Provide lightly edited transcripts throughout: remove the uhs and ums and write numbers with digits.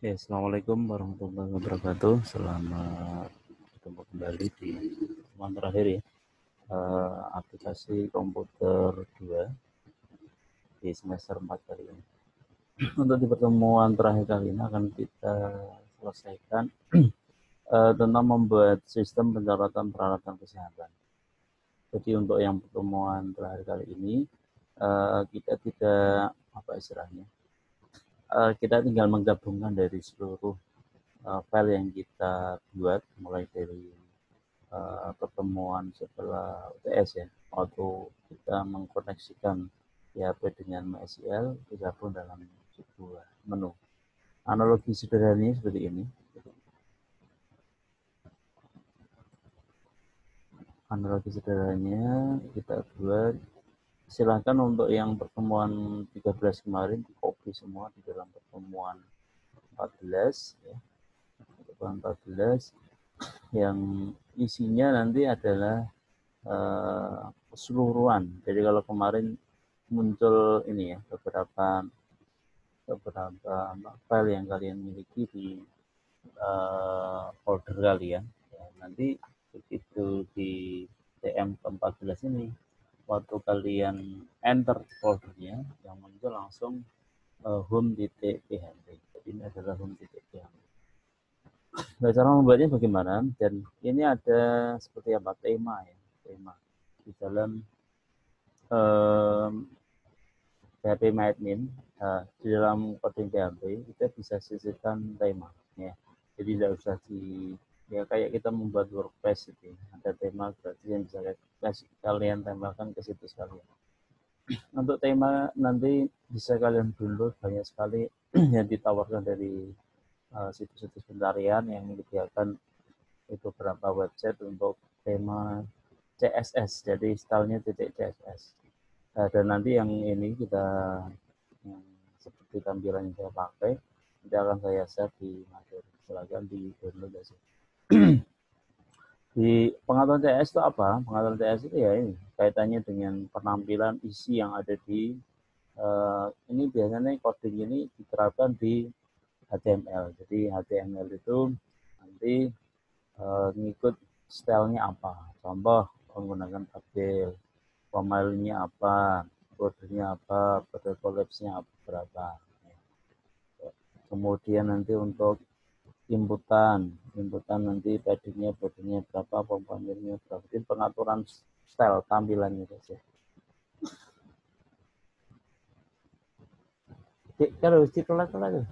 Assalamualaikum warahmatullahi wabarakatuh. Selamat bertemu kembali di pertemuan terakhir ya. Aplikasi komputer 2 di semester 4 kali ini. Untuk di pertemuan terakhir kali ini akan kita selesaikan tentang membuat sistem pencatatan peralatan kesehatan. Jadi untuk yang pertemuan terakhir kali ini kita tidak kita tinggal menggabungkan dari seluruh file yang kita buat mulai dari pertemuan setelah UTS ya, waktu kita mengkoneksikan PHP dengan MySQL digabung dalam sebuah menu. Analogi sederhananya seperti ini. Analogi sederhananya kita buat, silahkan untuk yang pertemuan 13 kemarin di copy semua di dalam pertemuan 14 ya. Pertemuan 14 yang isinya nanti adalah keseluruhan. Jadi kalau kemarin muncul ini ya beberapa file yang kalian miliki di folder kalian. Ya, nanti begitu di TM ke-14 ini, waktu kalian enter foldernya, yang muncul langsung home.php. Jadi ini adalah home.php. Nah, cara membuatnya bagaimana? Dan ini ada seperti apa tema ya, tema di dalam PHP MyAdmin. Di dalam coding PHP kita bisa sisihkan tema ya. Jadi tidak usah ya kayak kita membuat WordPress itu ada tema gratis yang bisa kalian tambahkan ke situs kalian. Untuk tema nanti bisa kalian download banyak sekali yang ditawarkan dari situs-situs pencarian yang menyediakan itu beberapa website untuk tema CSS, jadi stylenya .css. Dan nanti yang ini kita yang seperti tampilan yang saya pakai nanti akan saya share di materi, silakan di download aja. Di pengaturan CSS itu apa? Pengaturan CSS itu ya ini kaitannya dengan penampilan isi yang ada di ini biasanya coding ini diterapkan di HTML. Jadi HTML itu nanti ngikut stylenya apa. Contoh menggunakan tabel, formatnya apa, bordernya apa, border collapse-nya berapa. Kemudian nanti untuk inputan nanti paddingnya berapa, formatnya berapa. Jadi pengaturan style tampilannya saja. Kalau titulah lagi.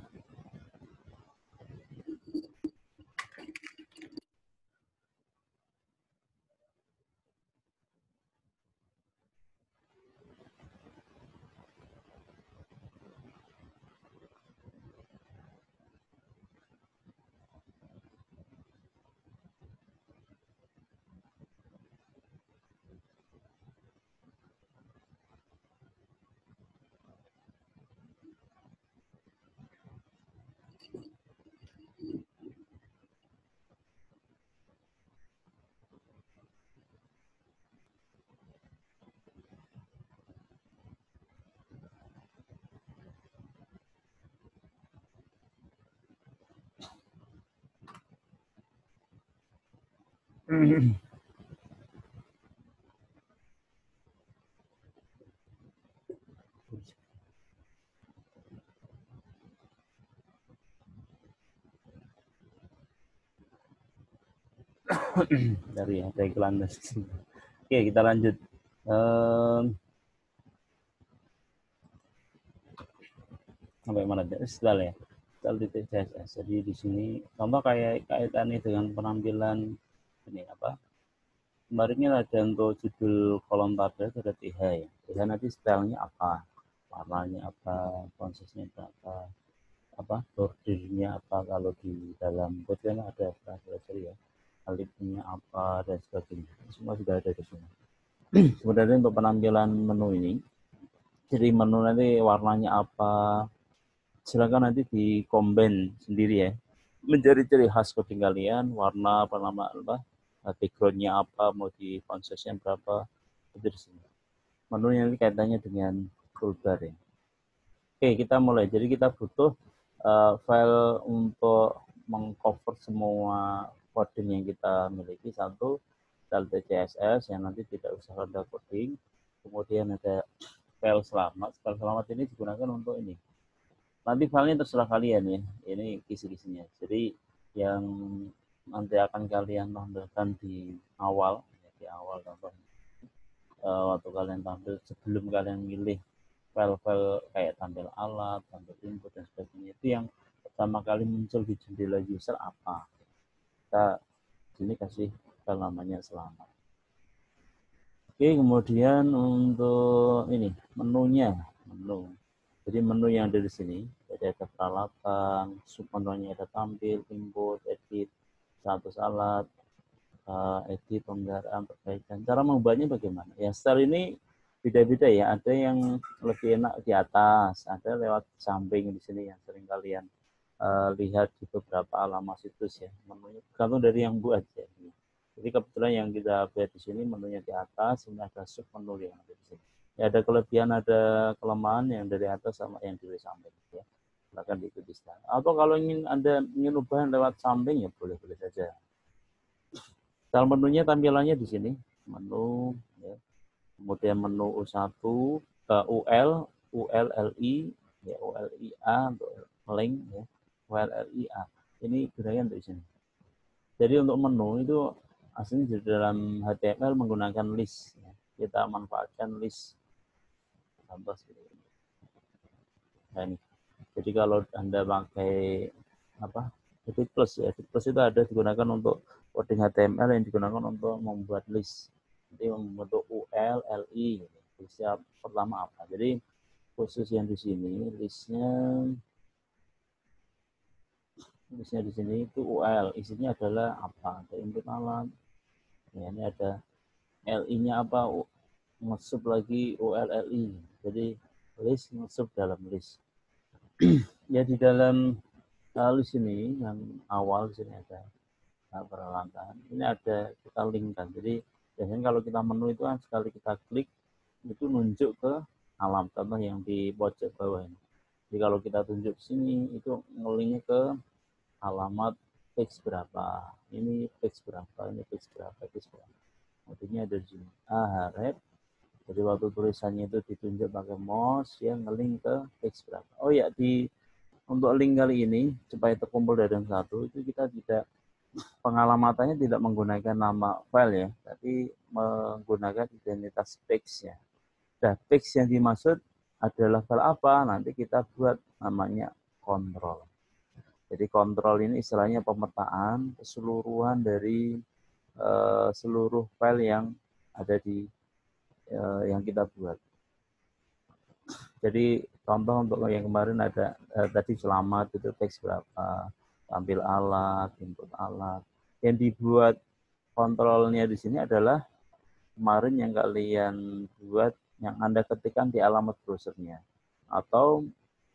Dari ada iklan. Oke, kita lanjut. Sampai mana? Style ya. Style titik CSS. Jadi di sini contoh kayak kaitannya dengan penampilan ini apa? Kemarin ada untuk judul kolom tabel ada TH ya. TH nanti stylenya apa? Warnanya apa? Konsesnya berapa? Apa? Bordernya apa? Kalau di dalam code kan ada belajar ya. Alifnya apa dan sebagainya. Semua sudah ada di sini. Sebenarnya untuk penampilan menu ini, jadi menu nanti warnanya apa, silakan nanti di combine sendiri ya, menjadi ciri khas coding kalian, warna apa nama apa, backgroundnya apa, mau di konsesnya berapa, itu di sini. Menunya nanti kaitannya dengan toolbar ya. Oke, kita mulai. Jadi kita butuh file untuk mengcover semua coding yang kita miliki. Satu, style CSS yang nanti tidak usah ada coding. Kemudian ada file selamat. File selamat ini digunakan untuk ini. Nanti filenya terserah kalian ya. Ini kisi-kisinya. Jadi yang nanti akan kalian tampilkan di awal contoh waktu kalian tampil sebelum kalian milih file-file kayak tampil alat, tampil input dan sebagainya, itu yang pertama kali muncul di jendela user apa. Kita sini kasih file namanya selamat. Oke, kemudian untuk ini menu. Jadi menu yang ada di sini, jadi ada peralatan, submenunya ada tampil, input, edit, status alat, edit, pemeliharaan, perbaikan. Cara membuatnya bagaimana? Ya, style ini beda-beda ya. Ada yang lebih enak di atas, ada lewat samping di sini yang sering kalian lihat di beberapa alamat situs ya. Menunya tergantung dari yang buat ya. Jadi kebetulan yang kita buat di sini menunya di atas, ini ada sub menu yang ada di sini. Ya, ada kelebihan, ada kelemahan yang dari atas sama yang dari samping ya. Silakan diikuti style. Atau kalau ingin ubah lewat samping ya boleh-boleh saja. Style menunya tampilannya di sini, menu ya. Kemudian menu U1, UL, ULLI, ya ULIA untuk link ya, ULLIA. Ini gunakan di sini. Jadi untuk menu itu aslinya di dalam HTML menggunakan list ya. Kita manfaatkan list. Contoh seperti ini. Nah, ini. Jadi kalau Anda pakai apa? Edit Plus ya. Edit Plus itu ada digunakan untuk coding HTML yang digunakan untuk membuat list. Jadi membentuk UL, LI. Listnya pertama apa? Jadi khusus yang di sini listnya di sini itu UL. Isinya adalah apa? Ada input alat. Ya, ini ada LI-nya apa? Ngesub lagi ULLI. Jadi list ngesub dalam list. Ya di dalam list ini yang awal di sini ada peralatan. Ini ada kita linkkan. Jadi biasanya kalau kita menu itu kan sekali kita klik itu nunjuk ke alam, contoh yang di pojok bawah ini. Jadi kalau kita tunjuk sini itu ngelinknya ke alamat page berapa, ini page berapa, ini page berapa, page berapa. Artinya ada di sini. Harap jadi waktu tulisannya itu ditunjuk pakai mouse yang ngelink ke page berapa. Oh ya, untuk link kali ini supaya terkumpul dalam satu itu kita tidak pengalamatannya tidak menggunakan nama file ya, tapi menggunakan identitas page ya. Nah, page yang dimaksud adalah file apa? Nanti kita buat namanya kontrol. Jadi kontrol ini istilahnya pemetaan keseluruhan dari seluruh file yang ada di yang kita buat. Jadi contoh untuk yang kemarin ada tadi selamat itu teks berapa, tampil alat, input alat. Yang dibuat kontrolnya di sini adalah kemarin yang kalian buat, yang Anda ketikkan di alamat browsernya. Atau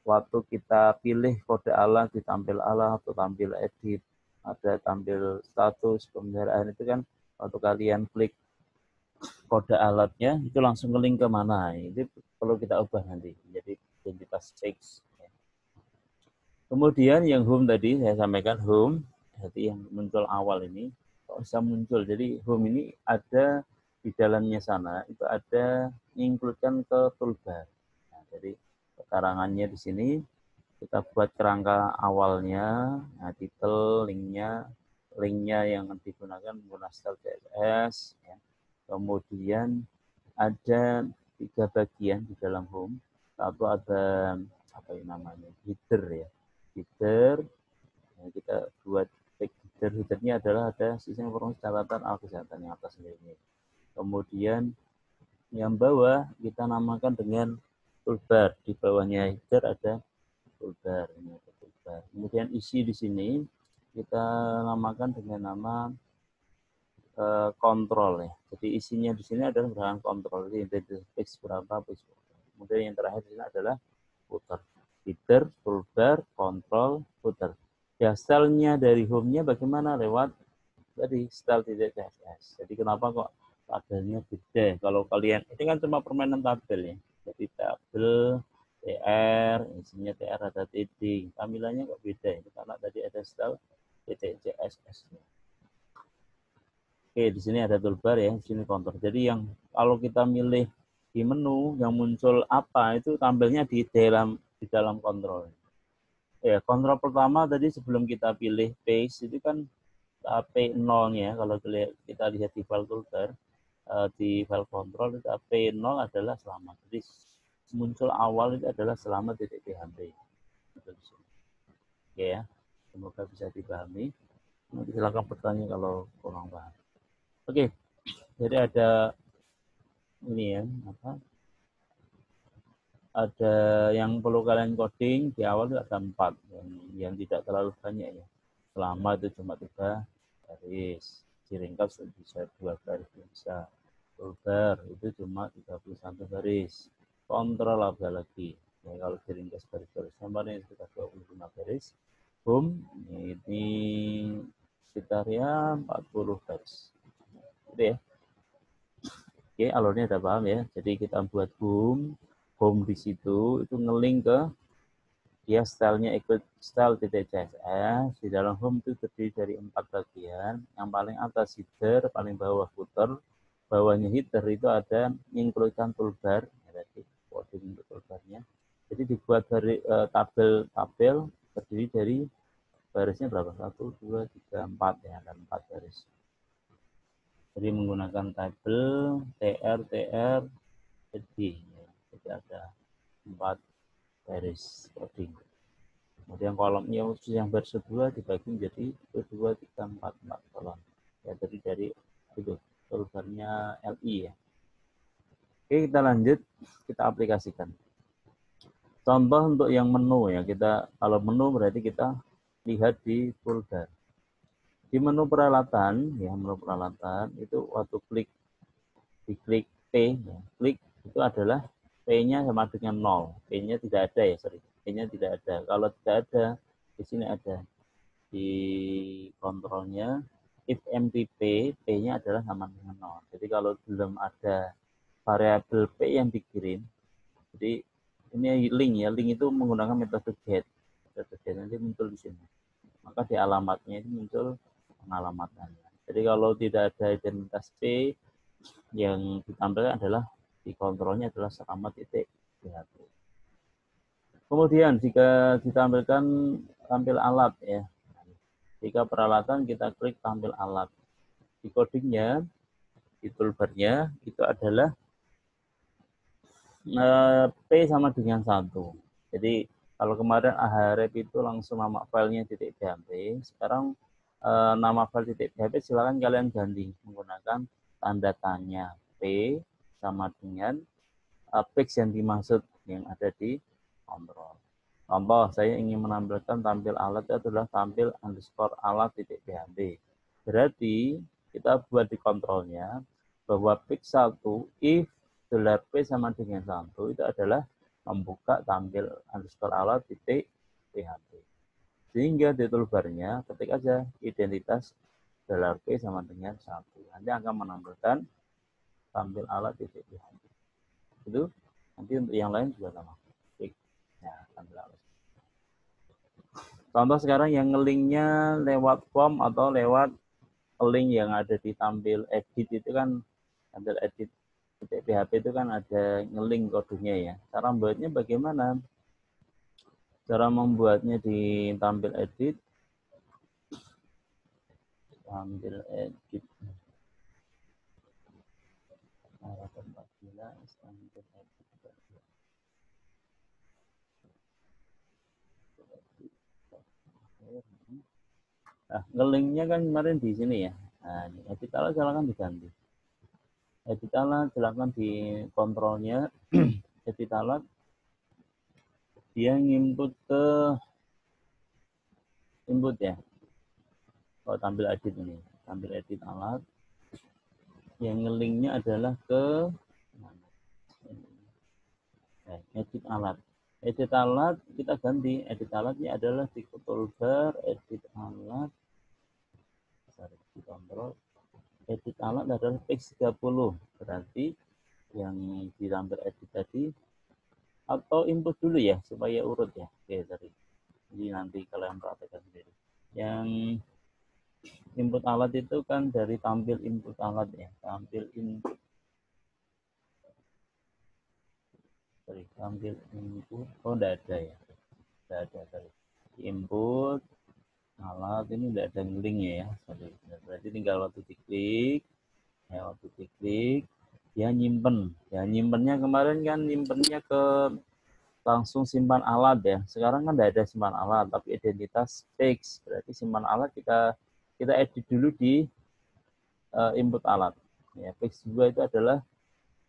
waktu kita pilih kode alat, ditampil alat atau tampil edit, ada tampil status, pemeliharaan itu kan waktu kalian klik kode alatnya itu langsung ke link ke mana. Itu perlu kita ubah nanti menjadi identitas text. Kemudian yang home tadi saya sampaikan home, jadi yang muncul awal ini kok bisa muncul. Jadi home ini ada di dalamnya sana itu ada include-kan ke toolbar. Nah, jadi karangannya di sini kita buat kerangka awalnya, nah, title, linknya yang digunakan menggunakan style CSS. Ya. Kemudian ada 3 bagian di dalam home. Satu ada apa yang namanya header ya. Header, ya, kita buat headernya adalah ada sistem informasi catatan alat kesehatan yang atas ini. Kemudian yang bawah kita namakan dengan toolbar. Di bawahnya header ada toolbar. Ini ada toolbar. Kemudian isi di sini kita namakan dengan nama kontrol ya. Jadi isinya di sini adalah berdasarkan kontrol. Jadi page berapa, page berapa. Kemudian yang terakhir di sini adalah footer. Header, toolbar, kontrol, footer. Ya, stylenya dari home-nya bagaimana? Lewat tadi style.css. Jadi kenapa kok tabelnya beda? Kalau kalian, ini kan cuma permainan tabel ya. Jadi tabel, TR, isinya TR ada TD. Tampilannya kok beda ini karena tadi ada style titik CSS. Oke, di sini ada toolbar ya, di sini kontur. Jadi yang kalau kita milih di menu yang muncul apa itu tampilnya di dalam kontrol. Ya, kontrol pertama tadi sebelum kita pilih paste itu kan P0-nya kalau kita lihat di file toolbar di file control itu P0 adalah selamat. Jadi muncul awal itu adalah selamat titik PHP. Oke ya, semoga bisa dipahami. Nanti silakan bertanya kalau kurang paham. Oke, jadi ada ini ya, ada yang perlu kalian coding di awal itu ada 4 yang tidak terlalu banyak ya. Selama itu cuma 3 garis, diringkas bisa 2 garis bisa. Toolbar itu cuma 31 garis. Kontrol apa lagi? Ya, kalau diringkas garis-garis ini sekitar 25 garis. Home ini sekitar ya 40 garis. Gitu ya. Oke, alurnya udah paham ya. Jadi kita buat home di situ itu ngeling ke dia stylenya ikut style .css. Di dalam home itu terdiri dari 4 bagian. Yang paling atas header, paling bawah footer, bawahnya header itu ada include-kan toolbar. Jadi coding untuk toolbarnya. Jadi dibuat dari tabel terdiri dari barisnya berapa? 1, 2, 3, 4 ya, ada 4 baris. Jadi menggunakan tabel TR, D. Jadi ada 4 baris coding. Kemudian kolomnya khusus yang baris kedua dibagi menjadi 2, 3, 4 kolom. Ya, jadi dari itu toolbarnya LI ya. Oke, kita lanjut, kita aplikasikan. Contoh untuk yang menu ya, kita kalau menu berarti kita lihat di toolbar. Di menu peralatan, ya menu peralatan itu waktu diklik P, ya, klik itu adalah P-nya sama dengan 0. P-nya tidak ada ya, sorry. P-nya tidak ada. Kalau tidak ada, di sini ada. Di kontrolnya, if empty P, P-nya adalah sama dengan 0. Jadi kalau belum ada variabel P yang dikirim, jadi ini link ya, link itu menggunakan metode get. Metode get nanti muncul di sini. Maka di alamatnya itu muncul pengalamannya. Jadi kalau tidak ada identitas P, yang ditampilkan adalah di kontrolnya adalah selamat titik PHP. Kemudian jika ditampilkan tampil alat ya, jika peralatan kita klik tampil alat, di codingnya, di toolbarnya itu adalah P sama dengan 1. Jadi kalau kemarin ahref itu langsung nama filenya .php, sekarang nama file .php silakan kalian ganti menggunakan tanda tanya P sama dengan pix yang dimaksud yang ada di kontrol. Contoh, saya ingin menampilkan tampil alat itu adalah tampil underscore alat .php. Berarti kita buat di kontrolnya bahwa pix 1 if $p sama dengan 1 itu adalah membuka tampil underscore alat .php. Sehingga di toolbarnya ketik aja identitas $p sama dengan 1. Nanti akan menampilkan tampil alat .php. Itu nanti untuk yang lain juga sama. Klik. Nah, tampil alat. Contoh sekarang yang nge-linknya lewat form atau lewat link yang ada di tampil edit itu kan, tampil edit .php itu kan ada nge-link kodenya ya. Cara membuatnya bagaimana? Cara membuatnya di tampil edit. Tampil edit. Nah, nge-linknya kan kemarin di sini ya. Nah, ini edit alat silakan diganti. Edit alat silakan di kontrolnya edit alat dia nginput ke input ya. Kalau tampil edit ini, tampil edit alat yang nge-linknya adalah ke edit alat. Edit alat kita ganti, edit alatnya adalah di toolbar edit alat. Di kontrol edit alat adalah pix 30, berarti yang ditampil edit tadi atau input dulu ya supaya urut ya. Oke, tadi. Jadi nanti kalian praktekkan sendiri. Yang input alat itu kan dari tampil input alat ya, tampil input. Sorry, tampil input. Oh, enggak ada ya. Enggak ada tadi. Input alat ini enggak ada linknya ya. Sorry. Berarti tinggal waktu diklik, ya waktu diklik dia nyimpen. Ya nyimpennya kemarin kan nyimpennya ke langsung simpan alat ya. Sekarang kan tidak ada simpan alat, tapi identitas fix. Berarti simpan alat kita edit dulu di input alat. Ya, fix 2 itu adalah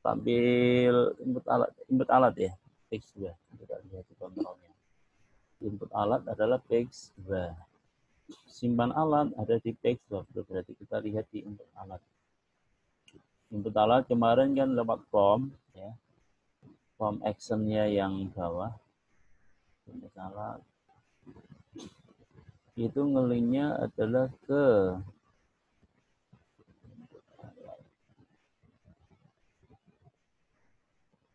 tampil input alat ya. Fix 2. Kita lihat di kontrolnya. Input alat adalah fix 2. Simpan alat ada di fix 2. Berarti kita lihat di input alat. Input alat kemarin kan lewat form ya. Form actionnya yang bawah. Input alat itu ngelinknya adalah ke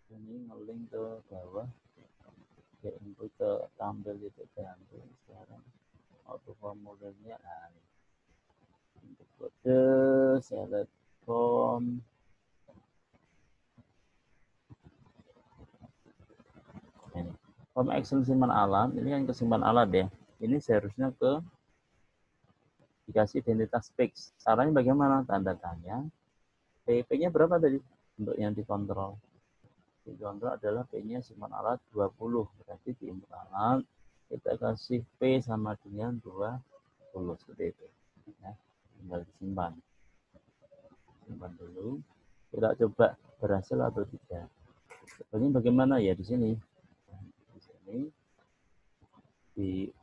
ini ngelink ke bawah ya, input ke tampil itu tampil sekarang auto formulirnya untuk kode select form ini form action simpan alat ini kan kesimpan alat ya, ini seharusnya ke dikasih identitas fix. Caranya bagaimana? Tanda tanya P-nya berapa tadi untuk yang dikontrol? Dikontrol adalah P-nya simpan alat 20. Berarti di input alat kita kasih P sama dengan 20 seperti itu. Ya, tinggal disimpan. Simpan dulu. Kita coba berhasil atau tidak. Ini bagaimana ya di sini? Di sini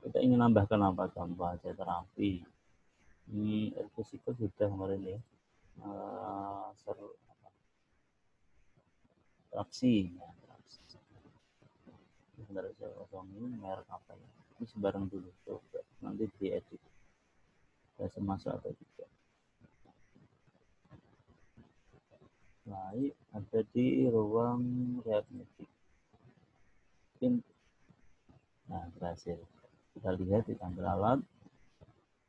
kita ingin nambahkan apa? Contoh aja terapi. Risiko sudah kemarin ya. Traksi. Ya, traksi. Sebentar saya kosongin merek apa ya. Ini sembarang dulu. Coba nanti diedit. Bisa masuk atau tidak. Baik, ada di ruang readmetic. Nah, berhasil. Kita lihat di tampil alat,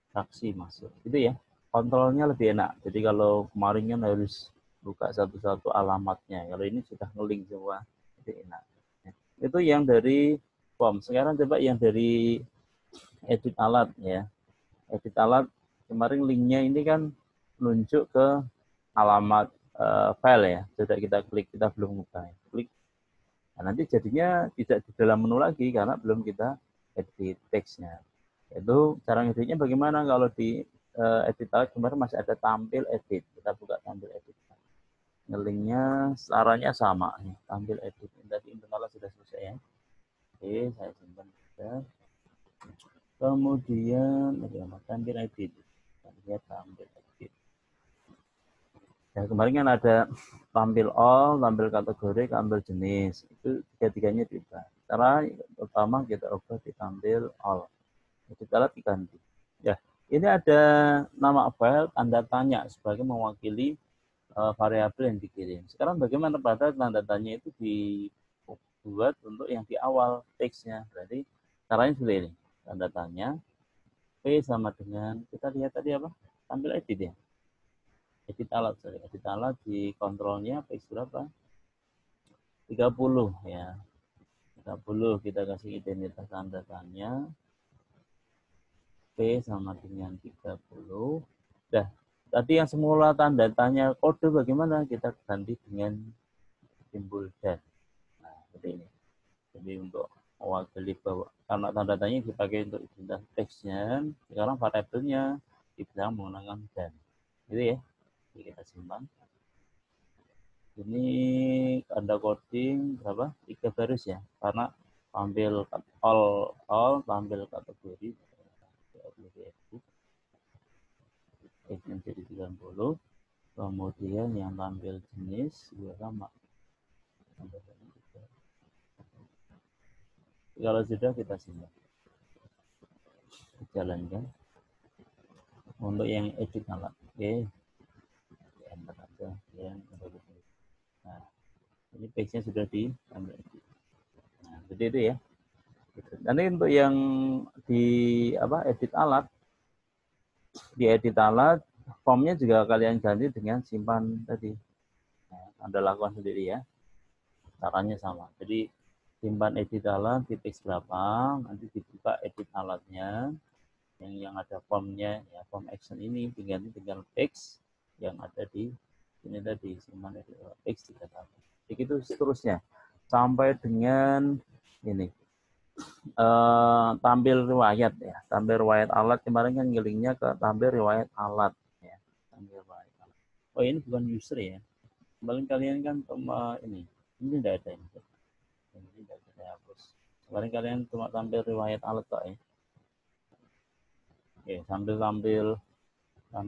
traksi masuk. Itu ya, kontrolnya lebih enak. Jadi kalau kemarin kan harus buka satu-satu alamatnya. Kalau ini sudah ngelink semua, itu enak. Itu yang dari form. Sekarang coba yang dari edit alat ya. Edit alat, kemarin linknya ini kan menunjuk ke alamat file ya. Sudah kita klik, kita belum buka. Klik. Nah, nanti jadinya tidak di dalam menu lagi karena belum kita edit teksnya. Itu cara ngeditnya bagaimana kalau di edit alat kemarin masih ada tampil edit. Kita buka tampil edit. Ngelinknya caranya sama. Tampil edit. Tadi internal sudah selesai ya. Oke, saya simpan sudah. Kemudian tampil edit. Lihat tampil edit. Ya, kemarin kan ada tampil all, tampil kategori, tampil jenis. Itu tiga-tiganya diubah. Cara pertama kita ubah di tampil all. Kita lihat diganti. Ya, ini ada nama file tanda tanya sebagai mewakili variabel yang dikirim. Sekarang bagaimana pada tanda tanya itu dibuat untuk yang di awal teksnya. Berarti caranya seperti ini. Tanda tanya P sama dengan kita lihat tadi apa? Tampil edit ya. Edit alat di kontrolnya P berapa? 30 ya. 30 kita kasih identitas tanda tanya P sama dengan 30. Dah, tadi yang semula tanda tanya kode bagaimana? Kita ganti dengan simbol dan. Nah, seperti ini. Jadi untuk mewakili bahwa karena tanda tanya dipakai untuk identitas teksnya, sekarang variabelnya kita menggunakan dan. Gitu ya. Jadi kita simpan. Ini ada coding berapa? 3 baris ya. Karena tampil all tampil kategori yang jadi 30. Kemudian yang tampil jenis juga sama. Kalau sudah kita simpan. Jalankan. Untuk yang edit alat. Oke. Enter aja yang nah, ini page-nya sudah diambil edit. Jadi itu ya. Nanti untuk yang di edit alat, formnya juga kalian ganti dengan simpan tadi. Nah, Anda lakukan sendiri ya. Caranya sama. Jadi simpan edit alat di text berapa, nanti dibuka edit alatnya, yang ada formnya, ya form action ini diganti dengan text yang ada di ini tadi, simpan edit alat text di data. Begitu seterusnya sampai dengan ini tampil riwayat ya, tampil riwayat alat. Kemarin kan ngelingnya ke tampil riwayat alat ya, tampil riwayat alat. Oh ini bukan user ya, kemarin kalian kan ini tidak ada ini tidak ada, saya hapus. Kemarin kalian cuma tampil riwayat alat kok ya. Oke, tampil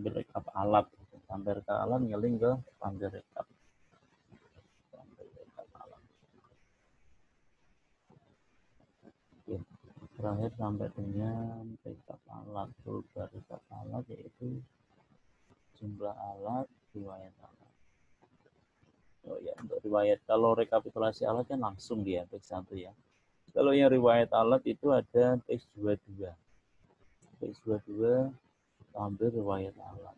rekap alat, tampil rekap alat ngeling ke tampil rekap alat. Oke. Terakhir sampai dengan rekap alat, berubah rekap alat yaitu jumlah alat, riwayat alat. Oh ya, untuk riwayat, kalau rekapitulasi alat kan langsung dia teks 1 ya. Kalau yang riwayat alat itu ada teks 22. Teks 22 ambil riwayat alat.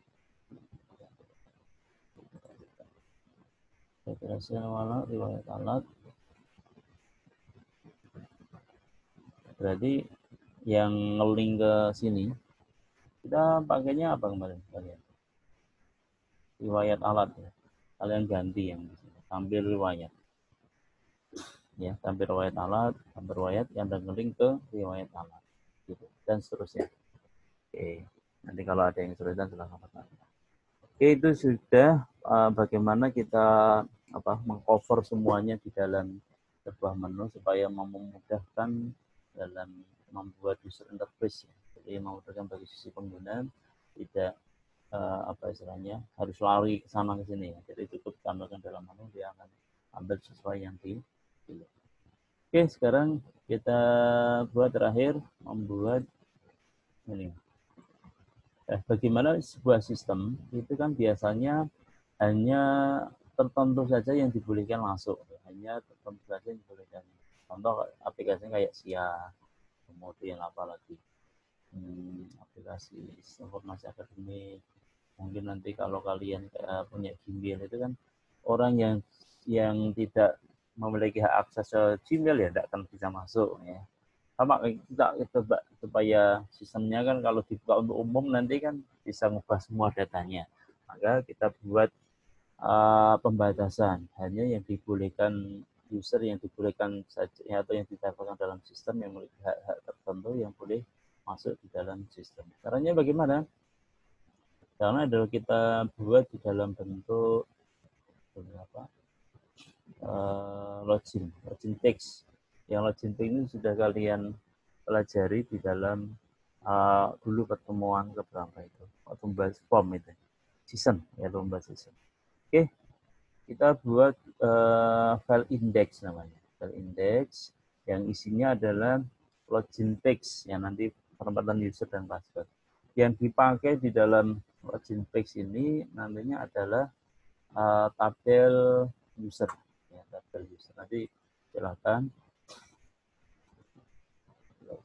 Rekapitulasi alat, riwayat alat. Berarti yang ngeling ke sini kita pakainya apa kemarin kalian? Riwayat alat ya. Kalian ganti yang di sini. Tampil riwayat. Ya, tampil riwayat alat, tampil riwayat yang ngeling ke riwayat alat. Gitu. Dan seterusnya. Oke. Nanti kalau ada yang kesulitan silahkan bertanya. Oke, itu sudah bagaimana kita mengcover semuanya di dalam sebuah menu supaya memudahkan dalam membuat user interface ya. Jadi memudahkan bagi sisi pengguna, tidak istilahnya harus lari ke sana ke sini ya. Jadi cukup tambahkan dalam menu, dia akan ambil sesuai yang dipilih. Oke, sekarang kita buat terakhir membuat ini. Bagaimana sebuah sistem itu kan biasanya hanya tertentu saja yang dibolehkan masuk, hanya tertentu saja yang dibolehkan. Contoh aplikasinya kayak SIA, kemudian apalagi aplikasi informasi akademik. Mungkin nanti kalau kalian punya Gmail itu kan orang yang tidak memiliki hak akses ke Gmail ya tidak akan bisa masuk ya. Sama kita coba supaya sistemnya kan kalau dibuka untuk umum nanti kan bisa ngubah semua datanya. Maka kita buat pembatasan, hanya yang dibolehkan user yang dibolehkan saja atau yang didapatkan dalam sistem yang memiliki hak-hak tertentu yang boleh masuk di dalam sistem. Caranya bagaimana? Karena adalah kita buat di dalam bentuk login text. Yang login text ini sudah kalian pelajari di dalam dulu pertemuan keberapa itu waktu membahas form itu season ya, lomba season. Oke, kita buat file index namanya, file index yang isinya adalah login text yang nanti penempatan user dan password. Yang dipakai di dalam login text ini nantinya adalah tabel user ya, tabel user. Nanti silakan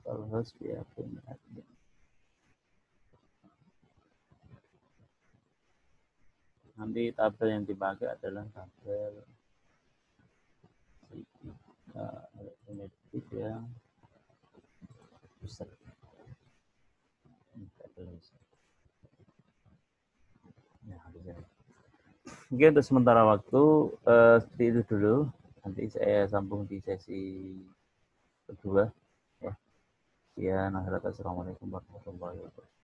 harus biarkan admin. Nanti tabel yang dipakai adalah tabel elektronik yang user. Mungkin untuk sementara waktu seperti itu dulu. Nanti saya sambung di sesi kedua. Ya. Assalamualaikum warahmatullahi wabarakatuh.